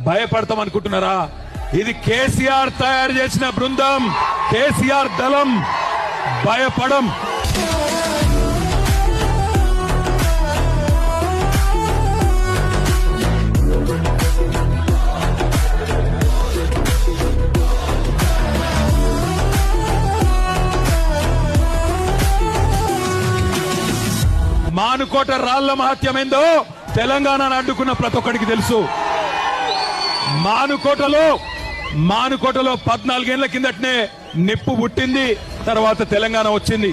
భయపడతాం అనుకుంటున్నారా? ఇది కేసీఆర్ తయారు చేసిన బృందం, కేసీఆర్ దళం. భయపడం. మానుకోట రాళ్ల మహత్యం ఏందో తెలంగాణను అడ్డుకున్న ప్రతి ఒక్కడికి తెలుసు. మానుకోటలో 14 ఏళ్ల కిందటనే నిప్పు పుట్టింది, తర్వాత తెలంగాణ వచ్చింది.